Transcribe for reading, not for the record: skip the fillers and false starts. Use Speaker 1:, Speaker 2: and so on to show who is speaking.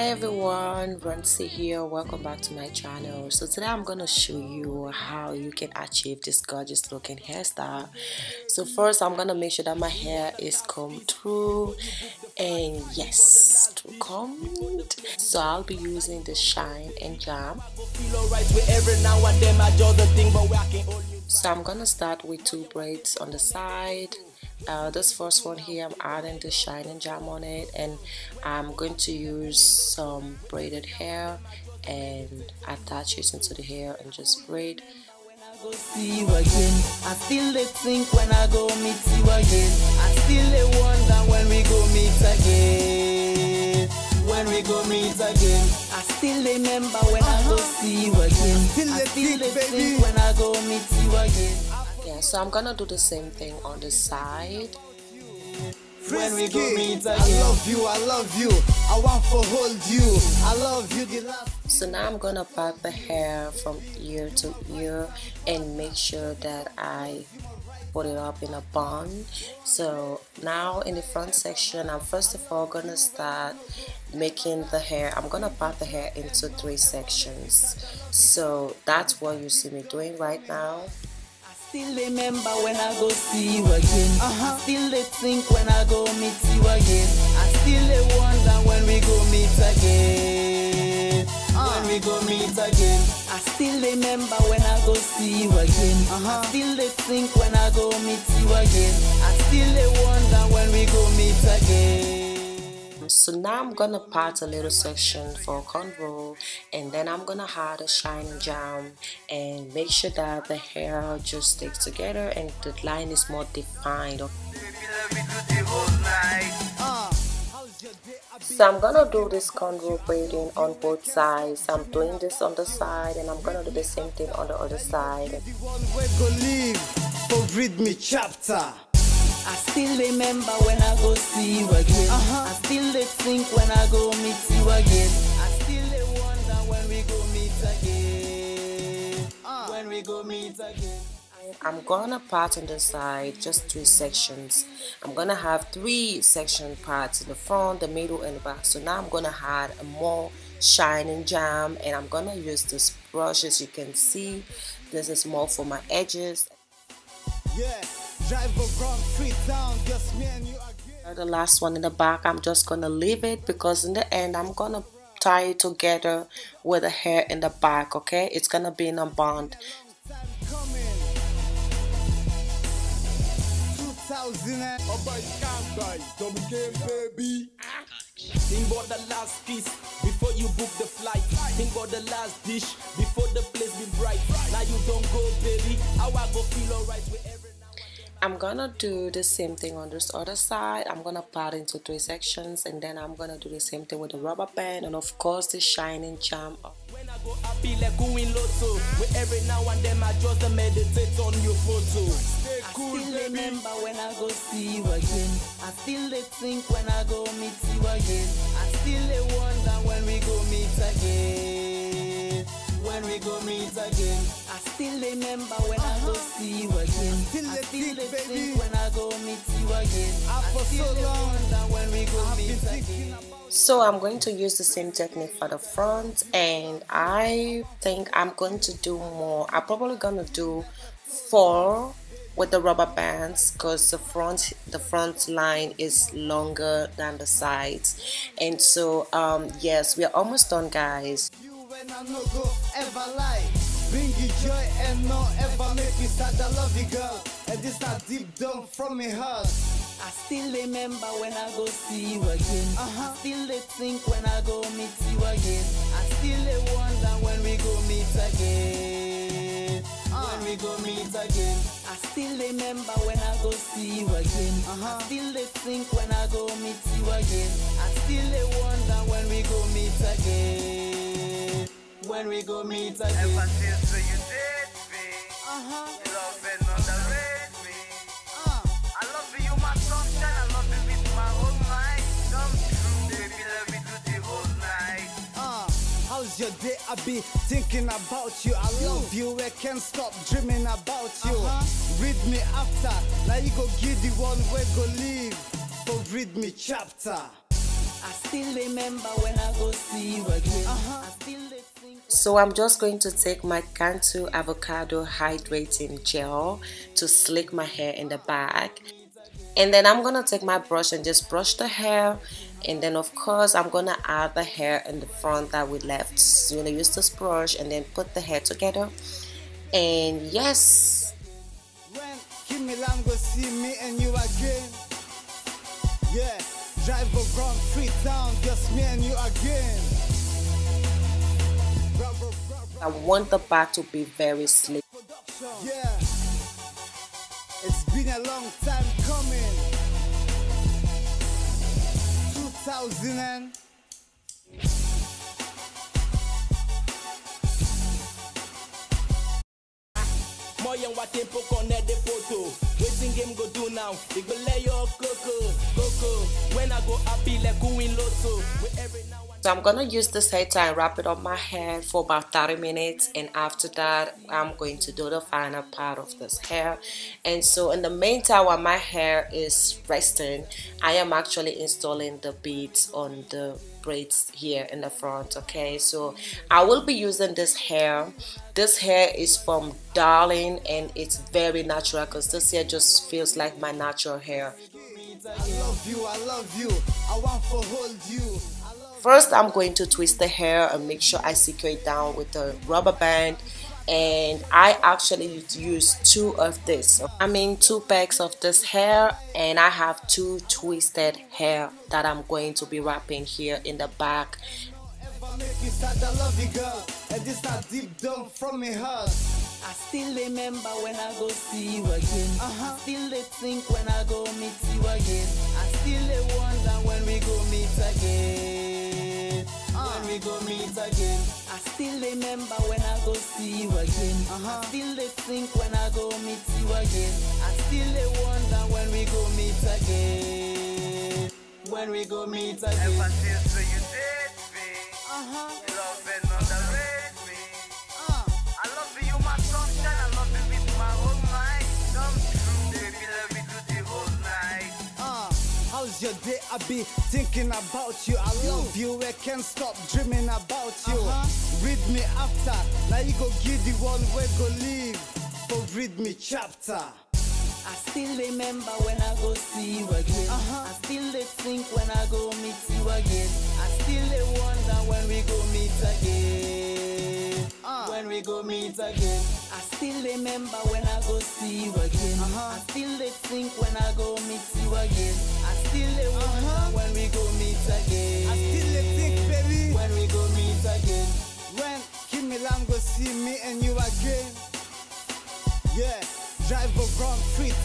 Speaker 1: Hi everyone, Ronsay here. Welcome back to my channel. So today I'm going to show you how you can achieve this gorgeous looking hairstyle. So first I'm going to make sure that my hair is combed through, and yes, combed. So I'll be using the shine and jam. So I'm going to start with 2 braids on the side. This first one here, I'm adding the shine and jam on it, and I'm going to use some braided hair and attach it into the hair and just braid.
Speaker 2: See you again. I still think when I go meet you again. I still wonder when we go meet again. When we go meet again. I still remember when I go see you again. I still think when I go meet you again.
Speaker 1: Yeah, so I'm gonna do the same thing on the side.
Speaker 2: When we go meet again. I love you, I love you. I want to hold you. I love you. The last.
Speaker 1: So now I'm gonna part the hair from ear to ear and make sure that I put it up in a bun. So now in the front section, I'm first of all gonna start making the hair. I'm gonna part the hair into 3 sections. So that's what you see me doing right now.
Speaker 2: Still remember when I go see you again. I still think when I go meet you again. I still wonder when we go meet again. When we go meet again. I still remember when I go see you again. I still think when I go meet you again. I still wonder when we go meet again.
Speaker 1: So now I'm gonna part a little section for convo, and then I'm gonna add a shine and jam and make sure that the hair just sticks together and the line is more defined. So I'm gonna do this convo braiding on both sides. I'm doing this on the side and I'm gonna do the same thing on the other side.
Speaker 2: Read me chapter. I still remember when I go see you again. I still think when I go meet you again. I still wonder when we go meet again. When we go meet again.
Speaker 1: I'm gonna part on the side, just 3 sections. I'm gonna have 3 section parts in the front, the middle, and the back. So now I'm gonna add a more shine and jam, and I'm gonna use this brush. As you can see, this is more for my edges.
Speaker 2: Yeah. Drive around Freetown, just me and you again.
Speaker 1: The last one in the back, I'm just gonna leave it because in the end I'm gonna tie it together with the hair in the back. Okay, it's gonna be in a bond.
Speaker 2: 2000 baby. Think about the last piece before you book the flight. Think about the last dish before the place be bright. Now you don't go, baby. How I go feel alright with every.
Speaker 1: I'm gonna do the same thing on this other side. I'm gonna part into 3 sections, and then I'm gonna do the same thing with the rubber band and of course the shine and jam.
Speaker 2: When I go, I feel like going loto. With every now and then I just meditate on your photo. Stay cool, I still remember when I go see you again. I still think when I go meet you again. I still wonder when we go meet again. When we go meet again. I still remember when I go see you again. I still think when I go meet you again. I still wonder when we go meet again.
Speaker 1: So I'm going to use the same technique for the front, and I think I'm going to do more. I'm probably gonna do 4 with the rubber bands because the front line is longer than the sides. And so yes, we are almost done, guys.
Speaker 2: And I no go ever lie. Bring you joy and no ever make me sad. I love you, girl, and this not deep down from me heart. I still remember when I go see you again. Still think when I go meet you again. I still wonder when we go meet again. When we go meet again. I still remember when I go see you again. I still think when I go meet you again. I still wonder when we go meet again. When we go meet again.
Speaker 3: Ever since you did me, love and underrate me. I love you, my sunshine. I love you with my whole mind. Come true, baby, let me do the whole night.
Speaker 2: How's your day? I be thinking about you. I love you. I can't stop dreaming about you. Read me after. Now you go give the one where go live. So read me chapter. I still remember when I go see
Speaker 1: So I'm just going to take my Cantu Avocado Hydrating Gel to slick my hair in the back. And then I'm gonna take my brush and just brush the hair, and then of course I'm gonna add the hair in the front that we left. So you're gonna use this brush and then put the hair together. And yes,
Speaker 2: When Kimilam go see me and you again. Yeah, drive around Freetown, just me and you again.
Speaker 1: I want the back to be very slick.
Speaker 2: Yeah, it's been a long time coming. 2000 and
Speaker 4: More young what tempo connect the photo. Waiting game go do now. Big belay your coco. When I go up be like going lotto. Every now and
Speaker 1: So I'm gonna use this hair tie and wrap it on my head for about 30 minutes, and after that I'm going to do the final part of this hair. And so in the meantime, while my hair is resting, I am actually installing the beads on the braids here in the front. Okay, so I will be using this hair. This hair is from Darling, and it's very natural because this hair just feels like my natural hair.
Speaker 2: I love you, I want to hold you.
Speaker 1: First, I'm going to twist the hair and make sure I secure it down with the rubber band. And I actually use two packs of this hair, and I have two twisted hair that I'm going to be wrapping here in the back.
Speaker 2: Make me start to love you, girl, and this not deep down from me heart.
Speaker 4: I still remember when I go see you again. I still think when I go meet you again. I still wonder when we go meet again. When we go meet again. I still remember when I go see you again. I still think when I go meet you again. I still wonder when we go meet again. When we go meet again.
Speaker 3: Ever since when you did me, you love and underrate me. I love you, my sunshine. I love you with my whole mind. Come true, baby, let me do the whole night.
Speaker 2: How's your day? I be thinking about you. I love you, I can't stop dreaming about you. Read me after, now you go give the one way go live. For read me chapter.
Speaker 4: I still remember when I go see you again. I still think when I go meet you again. I still wonder when we go meet again. When we go meet again. I still remember when I go see you again. I still think when I go meet you again. I still wonder when we go meet again.
Speaker 2: I still think, baby,
Speaker 4: When we go meet again.
Speaker 2: when Kimilam go see me and you again. Yeah, drive around free.